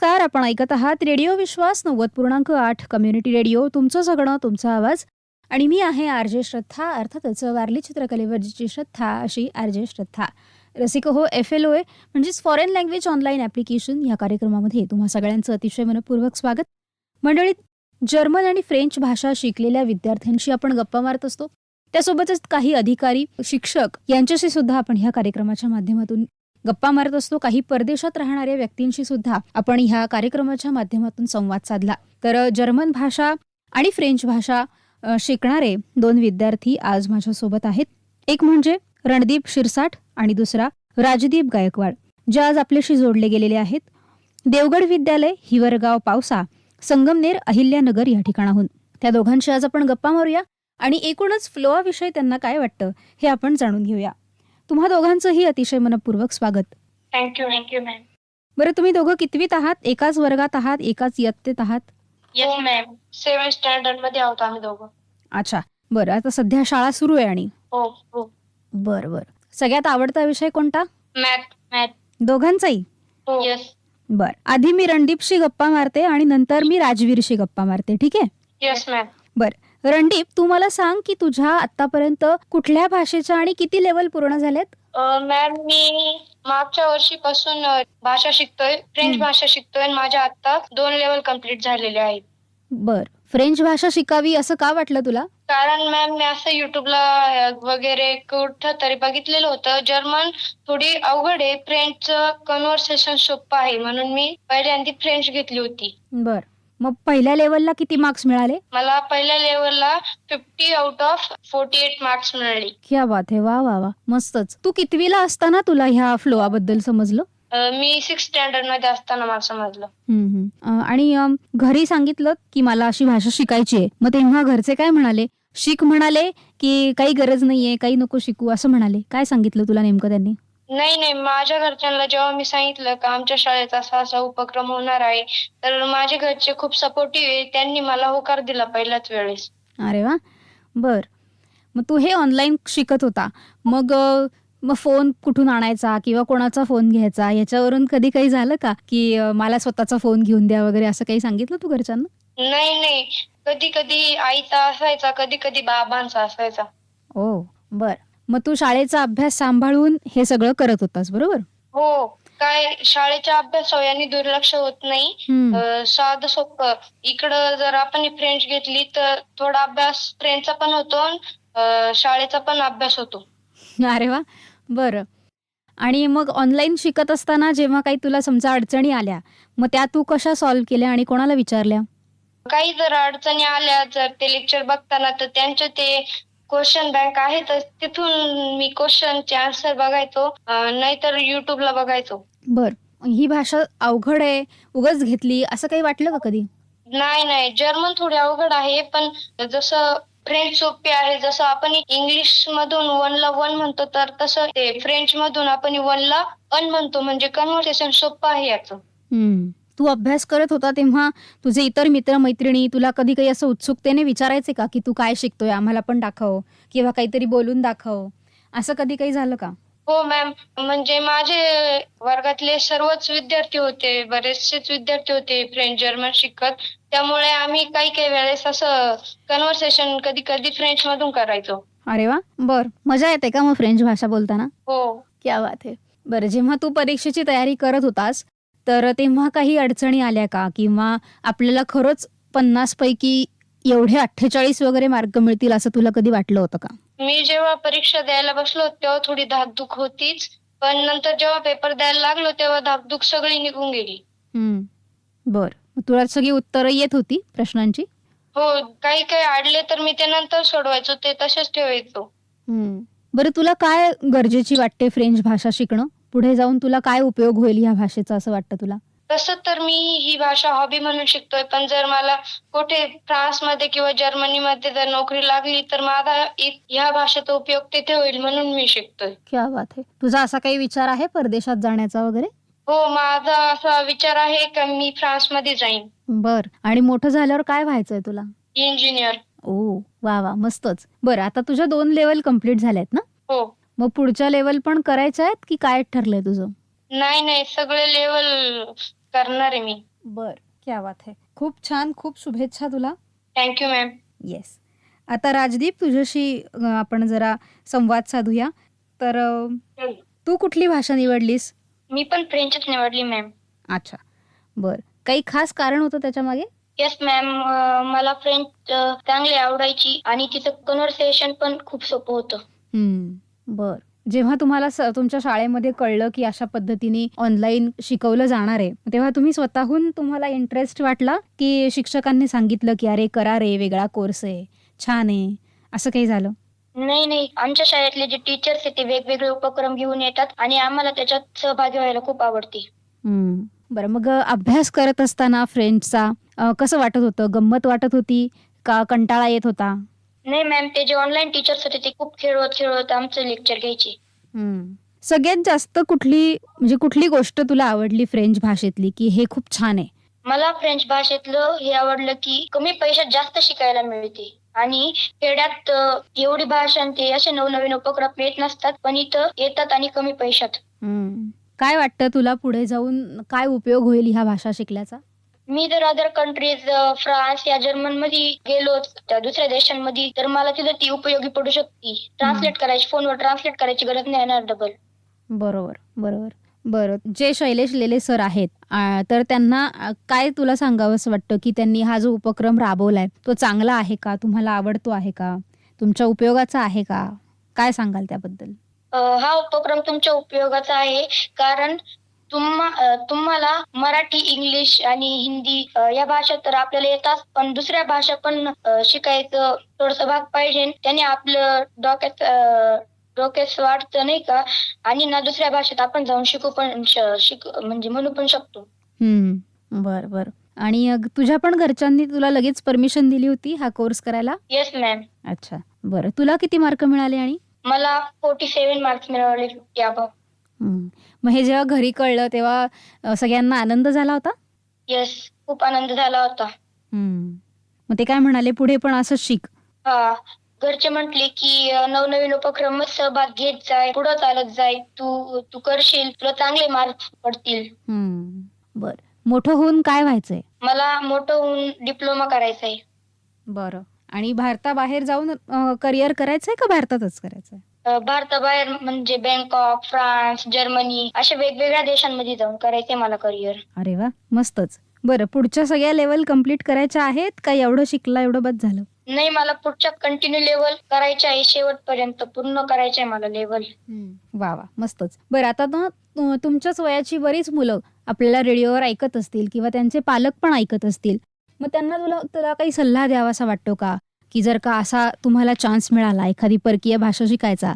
नमस्कार. आपण ऐकत आहात रेडिओ विश्वास 90.8 कम्युनिटी रेडिओ. तुमचं सगळं तुमचा आवाज. आणि मी आहे आरजे श्रद्धा. अर्थातच वारली चित्रकलेवर जिची श्रद्धा अशी आरजे श्रद्धा. रसिक हो FLOA म्हणजेच फॉरेन लँग्वेज ऑनलाईन ॲप्लिकेशन या कार्यक्रमामध्ये तुम्हा सगळ्यांचं अतिशय मनपूर्वक स्वागत. मंडळी, जर्मन आणि फ्रेंच भाषा शिकलेल्या विद्यार्थ्यांशी आपण गप्पा मारत असतो. त्यासोबतच काही अधिकारी, शिक्षक यांच्याशी सुद्धा आपण ह्या कार्यक्रमाच्या माध्यमातून गप्पा मारत असतो. काही परदेशात राहणाऱ्या व्यक्तींशी सुद्धा आपण ह्या कार्यक्रमाच्या माध्यमातून संवाद साधला. तर जर्मन भाषा आणि फ्रेंच भाषा शिकणारे 2 विद्यार्थी आज माझ्यासोबत आहेत. एक म्हणजे रणदीप शिरसाट आणि दुसरा राजदीप गायकवाड, जे आज आपल्याशी जोडले गेलेले आहेत. देवगड विद्यालय, हिवरगाव, पावसा, संगमनेर, अहिल्यानगर या ठिकाणाहून. त्या दोघांशी आज आपण गप्पा मारूया आणि एकूणच फ्लोआ विषयी त्यांना काय वाटतं हे आपण जाणून घेऊया. तुम्हा दोघांचंही अतिशय मनपूर्वक स्वागत. Thank you ma'am. बरं, तुम्ही दोघं कितवीत आहात? एकाच वर्गात आहात? एकाच इयत्तेत आहात? Yes ma'am. 7th स्टँडर्ड मध्ये आहोत आम्ही दोघं. अच्छा, बरं. आता सध्या शाळा सुरू आहे आणि हो हो. बरं बरं. सगळ्यात आवडता विषय कोणता? मॅथ. दोघांचाही? हो. येस. बरं, आधी मी रणदीपशी गप्पा मारते आणि नंतर मी राजवीरशी गप्पा मारते, ठीक आहे? Yes ma'am. बरं, रणदीप, तू मला सांग की तुझ्या आतापर्यंत कुठल्या भाषेच्या आणि किती लेवल पूर्ण झालेत? मॅम, मी मागच्या वर्षीपासून भाषा शिकतोय, फ्रेंच भाषा शिकतोय आणि माझ्या आता 2 लेवल कम्प्लीट झालेले आहेत. बरं, फ्रेंच भाषा शिकावी असं का वाटलं तुला? कारण मॅम, मी असं युट्यूबला वगैरे कुठं तरी बघितलेलं होतं, जर्मन थोडी अवघड आहे, फ्रेंचचं कन्व्हर्सेशन सोपं आहे, म्हणून मी पहिल्यांदा फ्रेंच घेतली होती. बरं, मग पहिल्या लेवलला किती मार्क्स मिळाले? मला पहिल्या लेवलला 50 आउट ऑफ 48 मार्क्स मिळाले. क्या बात आहे, वा वा वा, मस्तच. तू कितवीला असताना तुला ह्या फ्लोआ बद्दल समजलं? मी 6th स्टँडर्ड मध्ये असताना मला समजलं. आणि घरी सांगितलं की मला अशी भाषा शिकायची आहे, मग तेव्हा घरचे काय म्हणाले? शिक म्हणाले की काही गरज नाहीये, काही नको शिकू असं म्हणाले? काय सांगितलं तुला नेमकं त्यांनी? नाही, माझ्या घरच्यांना जेव्हा मी सांगितलं का आमच्या शाळेत असा असा उपक्रम होणार आहे, तर माझे घरचे खूप सपोर्टिव्ह आहे. त्यांनी मला होकार दिला पहिल्याच वेळेस. अरे वा, बर. मग तू हे ऑनलाईन शिकत होता, मग फोन कुठून आणायचा किंवा कोणाचा फोन घ्यायचा, याच्यावरून कधी काही झालं का की मला स्वतःचा फोन घेऊन द्या वगैरे असं काही सांगितलं तू घरच्यांना? नाही, कधी कधी आईचा असायचा, कधी कधी बाबांचा असायचा. ओ, बर. मग तू शाळेचा अभ्यास सांभाळून हे सगळं करत होतास, बरोबर? हो. काय, शाळेच्या अभ्यासावर दुर्लक्ष होत नाही. साधं सोपं. इकडं जर आपण फ्रेंच घेतली तर थोडा अभ्यास फ्रेंचचा पण होतो, शाळेचा पण अभ्यास होतो. अरे वा, बरं. आणि मग ऑनलाईन शिकत असताना जेव्हा काही तुला समजा अडचणी आल्या, मग त्या तू कशा सॉल्व्ह केल्या आणि कोणाला विचारल्या? काही जर अडचणी आल्या, जर ते लेक्चर बघताना तर त्यांचे ते क्वेश्चन बँक आहे, तर तिथून मी क्वेश्चनचे आन्सर बघायचो, नाहीतर युट्यूबला बघायचो. बर, ही भाषा अवघड आहे, उगाच घेतली असं काही वाटलं का कधी? नाही, जर्मन थोडी अवघड आहे, पण जसं फ्रेंच सोपी आहे. जसं आपण इंग्लिश मधून 1 ला 1 म्हणतो, तर तसं ते फ्रेंच मधून आपण 1 ला अन म्हणतो, म्हणजे कन्व्हर्सेशन सोपं आहे याचं. तू अभ्यास करत होता तेव्हा तुझे इतर मित्र मैत्रिणी तुला कधी काही असं उत्सुकतेने विचारायचे का की तू काय शिकतोय, आम्हाला पण दाखव किंवा काहीतरी बोलून दाखव, असं कधी काही झालं का? हो मॅम, म्हणजे माझे वर्गातले सर्वच विद्यार्थी होते, बरेचसेच विद्यार्थी होते फ्रेंच जर्मन शिकत, त्यामुळे आम्ही काही वेळेस असं कन्व्हर्सेशन कधी कधी फ्रेंच मधून करायचो. अरे वा, बर. मजा येते का मग फ्रेंच भाषा बोलताना? हो. क्या बात आहे. बरं, जेव्हा तू परीक्षेची तयारी करत होतास तर तेव्हा काही अडचणी आल्या का, किंवा आपल्याला खरंच 50 पैकी एवढे 48 वगैरे मार्क मिळतील असं तुला कधी वाटलं होतं का? मी जेव्हा परीक्षा द्यायला बसलो तेव्हा थोडी धाकधूक होतीच, पण नंतर जेव्हा पेपर द्यायला लागलो तेव्हा धाकधूक सगळी निघून गेली. बर, तुला सगळी उत्तरं येत होती प्रश्नांची? हो, काही अडले तर मी ते नंतर सोडवायचो, ते तसेच ठेवायचो. बरं, तुला काय गरजेची वाटते फ्रेंच भाषा शिकणं? पुढे जाऊन तुला काय उपयोग होईल ह्या भाषेचा असं वाटतं तुला? तसं तर मी ही भाषा हॉबी म्हणून शिकतोय, पण जर मला कुठे फ्रान्समध्ये किंवा जर्मनीमध्ये जर नोकरी लागली तर माझा ह्या भाषेचा उपयोग तिथे होईल म्हणून मी शिकतोय. क्या बात आहे. तुझा असा काही विचार आहे परदेशात जाण्याचा वगैरे? हो, माझा असा विचार आहे का मी फ्रान्समध्ये जाईन. बर, आणि मोठं झाल्यावर काय व्हायचंय तुला? इंजिनियर. ओ, वा, मस्तच. बरं, आता तुझ्या 2 लेवल कम्प्लीट झाल्यात ना? हो. मग पुढच्या लेवल पण करायच्या आहेत की काय ठरलंय तुझं? नाही, सगळे लेवल करणार आहे मी. बर, क्या बात है. खूप छान, खूप शुभेच्छा तुला. Thank you ma'am. येस. आता राजदीप तुझ्याशी आपण जरा संवाद साधूया. तर तू कुठली भाषा निवडलीस? मी पण फ्रेंचच निवडली मॅम. अच्छा. बर. काही खास कारण होतं त्याच्यामागे? Yes ma'am. मला फ्रेंच चांगली आवडायची आणि तिचं कन्व्हर्सेशन पण खूप सोपं होतं. बर. जेव्हा तुम्हाला तुमच्या शाळेमध्ये कळलं की अशा पद्धतीने ऑनलाईन शिकवलं जाणार आहे, तेव्हा तुम्ही स्वतःहून तुम्हाला इंटरेस्ट वाटला की शिक्षकांनी सांगितलं की अरे करा रे, वेगळा कोर्स आहे, छान आहे, असं काही झालं? नाही. आमच्या शाळेतले जे टीचर्स आहेत ते वेगवेगळे उपक्रम घेऊन येतात आणि आम्हाला त्याच्यात सहभागी व्हायला खूप आवडते. बरं, मग अभ्यास करत असताना फ्रेंचचा कसं वाटत होतं? गंमत वाटत होती का कंटाळा येत होता? नाही मॅम, ते जे ऑनलाईन टीचर्स होते ते खूप खेळवत आमचं लेक्चर घ्यायचे. सगळ्यात जास्त कुठली गोष्ट तुला आवडली फ्रेंच भाषेतली की हे खूप छान आहे? मला फ्रेंच भाषेतलं हे आवडलं की कमी पैशात जास्त शिकायला मिळते आणि खेड्यात एवढी भाषा आणि ते असे नवनवीन उपक्रम येत नसतात, पण इथं येतात आणि कमी पैशात. काय वाटतं तुला पुढे जाऊन काय उपयोग होईल ह्या भाषा शिकल्याचा? मी जर अदर कंट्रीज फ्रान्स या जर्मन मध्ये गेलो त्या दुसऱ्या देशांमध्ये तर मला तिथं ती उपयोगी पडू शकते. फोनवर ट्रान्सलेट करायची गरज नाही येणार डबल. बरोबर. बरं, जे शैलेश लेले सर आहेत तर त्यांना काय तुला सांगावंसं वाटतं की त्यांनी हा जो उपक्रम राबवलाय तो चांगला आहे का? तुम्हाला आवडतो आहे का? तुमच्या उपयोगाचा आहे का? काय सांगाल त्याबद्दल? हा उपक्रम तुमच्या उपयोगाचा आहे कारण तुम्हाला मराठी, इंग्लिश आणि हिंदी या भाषा तर आपल्याला येतात, पण दुसऱ्या भाषा पण शिकायचं थोडंसं भाग पाहिजे. त्याने आपलं डोक्यात वाढतं नाही का, आणि ना दुसऱ्या भाषेत आपण जाऊन म्हणजे म्हणू पण शकतो. बरं. आणि तुझ्या पण घरच्यांनी तुला लगेच परमिशन दिली होती हा कोर्स करायला? Yes ma'am. अच्छा. बरं, तुला किती मार्क मिळाले? आणि मला 47 मार्क्स मिळाले, 50 अबव. मग हे जेव्हा घरी कळलं तेव्हा सगळ्यांना आनंद झाला होता? येस, खूप आनंद झाला होता. मग ते काय म्हणाले, पुढे पण असंच शिक? हा, घरचे म्हटले की नवनवीन उपक्रम सहभाग घेत जाय, पुढे चालत जाय, तू करशील, तुला चांगले मार्क्स पडतील. बर. मोठं होऊन काय व्हायचंय? मला मोठं होऊन डिप्लोमा करायचा आहे. बरं. आणि भारताबाहेर जाऊन करिअर करायचंय का भारतातच करायचंय? भारताबाहेर म्हणजे बँकॉक, फ्रान्स, जर्मनी अशा वेगवेगळ्या देशांमध्ये जाऊन करायचंय मला करिअर. अरे वा, मस्तच. बरं, पुढच्या सगळ्या लेवल कम्प्लीट करायच्या आहेत का एवढं शिकला एवढं बस झालं? नाही, मला पुढच्या कंटिन्यू लेवल करायचे आहे, शेवटपर्यंत पूर्ण करायचे आहे मला लेवल. वा, मस्तच. बरं, आता ना तुमच्याच वयाची बरीच मुलं आपल्याला रेडिओवर ऐकत असतील किंवा त्यांचे पालक पण ऐकत असतील. मग त्यांना तुला काही सल्ला द्यावासा वाटतो का, की जर का असा तुम्हाला चान्स मिळाला एखादी परकीय भाषा शिकायचा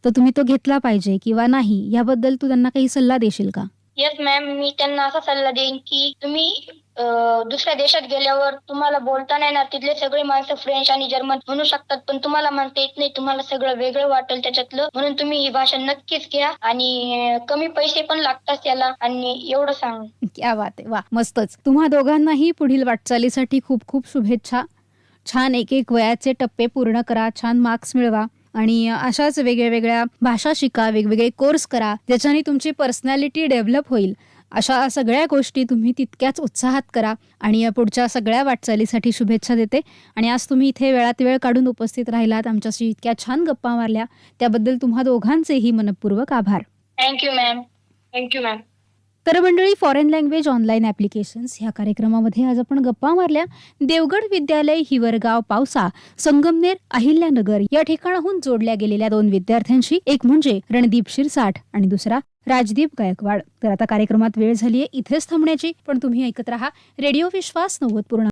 तर तुम्ही तो घेतला पाहिजे किंवा नाही, याबद्दल तू त्यांना काही सल्ला देशील का? येस मॅम, मी त्यांना असा सल्ला देईन की तुम्ही दुसऱ्या देशात गेल्यावर तुम्हाला बोलता नाही ना, तिथले सगळे माणसं फ्रेंच आणि जर्मन म्हणू शकतात, पण तुम्हाला म्हणता येत नाही, तुम्हाला सगळं वेगळं वाटेल त्याच्यातलं, म्हणून तुम्ही ही भाषा नक्कीच घ्या आणि कमी पैसे पण लागतात त्याला, आणि एवढं सांग. क्या बात आहे. वा, मस्तच. तुम्हा दोघांनाही पुढील वाटचालीसाठी खूप खूप शुभेच्छा. छान एक वयाचे टप्पे पूर्ण करा, छान मार्क्स मिळवा आणि अशाच वेगवेगळ्या भाषा शिका, वेगवेगळे कोर्स करा, ज्याच्याने तुमची पर्सनॅलिटी डेव्हलप होईल. अशा सगळ्या गोष्टी तुम्ही तितक्याच उत्साहात करा आणि पुढच्या सगळ्या वाटचालीसाठी शुभेच्छा देते. आणि आज तुम्ही इथे वेळात वेळ काढून उपस्थित राहिलात, आमच्याशी इतक्या छान गप्पा मारल्या, त्याबद्दल तुम्हा दोघांचेही मनपूर्वक आभार. Thank you ma'am. तर मंडळी, फॉरेन लँग्वेज ऑनलाईन ॲप्लिकेशन्स ह्या कार्यक्रमामध्ये आज आपण गप्पा मारल्या देवगड विद्यालय, हिवरगाव, पावसा, संगमनेर, अहिल्यानगर या ठिकाणाहून जोडल्या गेलेल्या 2 विद्यार्थ्यांशी. एक म्हणजे रणदीप शिरसाट आणि दुसरा राजदीप गायकवाड. तर आता कार्यक्रमात वेळ झालीये इथेच थांबण्याची, पण तुम्ही ऐकत राहा रेडिओ विश्वास 90.8.